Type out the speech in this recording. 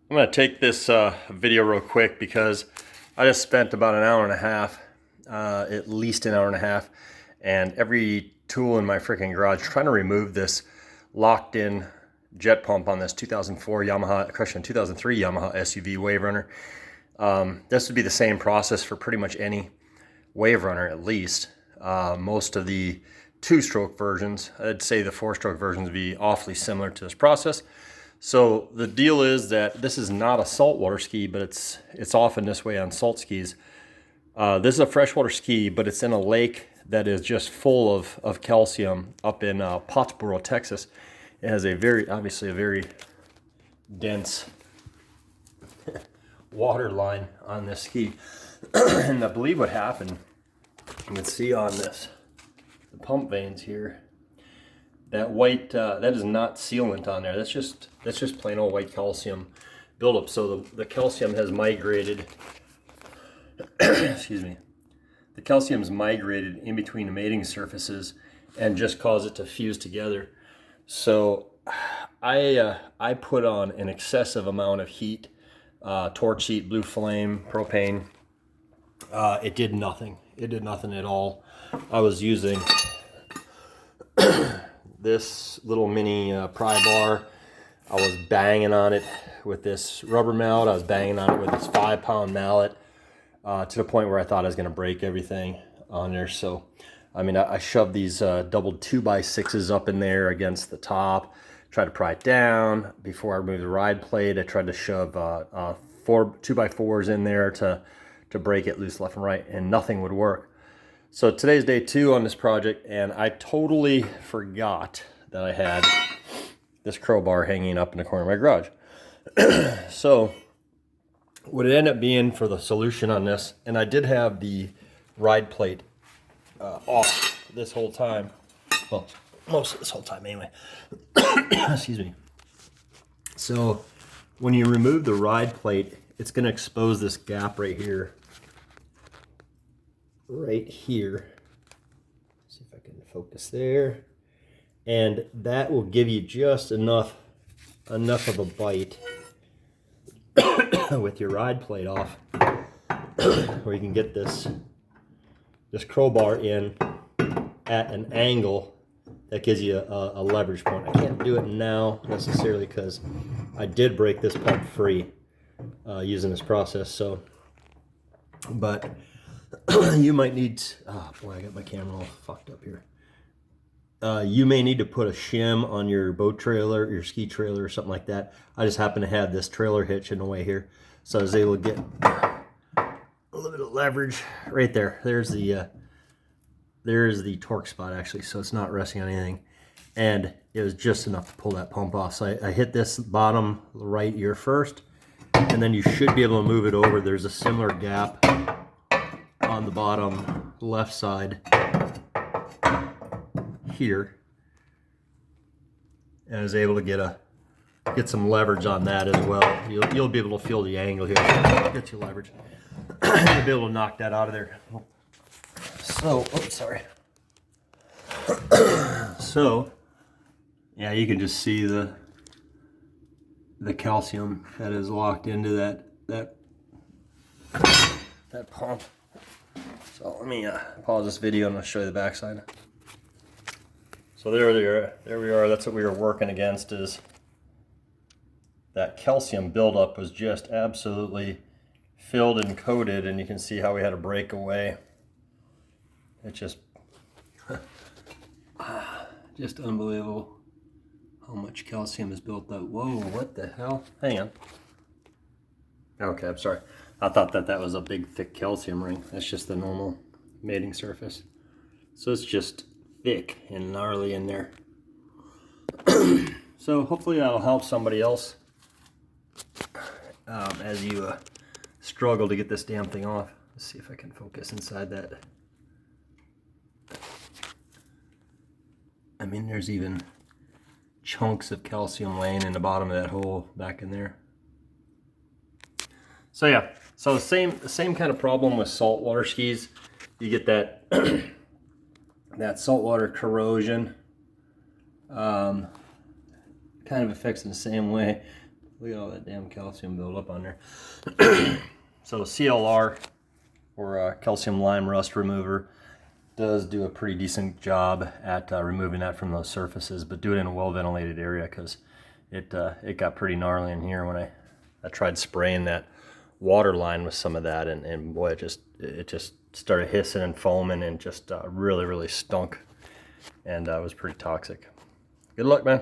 I'm going to take this video real quick because I just spent about an hour and a half, at least an hour and a half, and every tool in my freaking garage trying to remove this locked in jet pump on this 2004 Yamaha, correction, 2003 Yamaha SUV Waverunner. This would be the same process for pretty much any Waverunner at least. Most of the two-stroke versions, I'd say the four-stroke versions would be awfully similar to this process. So the deal is that this is not a saltwater ski, but it's often this way on salt skis. This is a freshwater ski, but it's in a lake that is just full of calcium up in Pottsboro, Texas. It has obviously a very dense water line on this ski. And I believe what happened, you can see on the pump vanes here, that white, that is not sealant on there. That's just plain old white calcium buildup. So the calcium has migrated, excuse me, the calcium's migrated in between the mating surfaces and just caused it to fuse together. So I put on an excessive amount of heat, torch heat, blue flame, propane. It did nothing. It did nothing at all. I was using this little mini pry bar. I was banging on it with this rubber mallet. I was banging on it with this 5-pound mallet to the point where I thought I was going to break everything on there. So, I mean, I shoved these doubled 2x6s up in there against the top, tried to pry it down. Before I removed the ride plate, I tried to shove 2x4s in there to break it loose left and right, and nothing would work. So today's day 2 on this project, and I totally forgot that I had this crowbar hanging up in the corner of my garage. So what it ended up being for the solution on this, and I did have the ride plate off this whole time. Well, most of this whole time anyway. Excuse me. So when you remove the ride plate, it's going to expose this gap right here. Right here. See if I can focus there. And that will give you just enough of a bite with your ride plate off where you can get this crowbar in at an angle that gives you a leverage point. I can't do it now necessarily because I did break this pump free using this process. So, but you might need, oh boy, I got my camera all fucked up here. You may need to put a shim on your boat trailer, your ski trailer or something like that. I just happen to have this trailer hitch in the way here. So I was able to get a little bit of leverage right there. There's the torque spot actually, so it's not resting on anything. And it was just enough to pull that pump off. So I hit this bottom right ear first, and then you should be able to move it over. There's a similar gap on the bottom left side here, and I was able to get some leverage on that as well. You'll be able to feel the angle here. Get your leverage. You'll be able to knock that out of there. So, oops, sorry. So, yeah, you can just see the calcium that is locked into that pump. So let me pause this video and I'll show you the backside. So there we are. That's what we were working against, is that calcium buildup was just absolutely filled and coated, and you can see how we had to break away. It's just unbelievable how much calcium is built up. Whoa, what the hell? Hang on. Okay, I'm sorry. I thought that was a big thick calcium ring. That's just the normal mating surface. So it's just thick and gnarly in there. So hopefully that'll help somebody else as you struggle to get this damn thing off. Let's see if I can focus inside that. I mean, there's even chunks of calcium laying in the bottom of that hole back in there. So yeah, so the same kind of problem with saltwater skis. You get that that saltwater corrosion. Kind of affects in the same way. Look at all that damn calcium buildup on there. So CLR, or calcium lime rust remover, does do a pretty decent job at removing that from those surfaces, but do it in a well ventilated area, because it got pretty gnarly in here when I tried spraying that water line with some of that, and boy, it just started hissing and foaming and just really stunk, and it was pretty toxic. Good luck, man.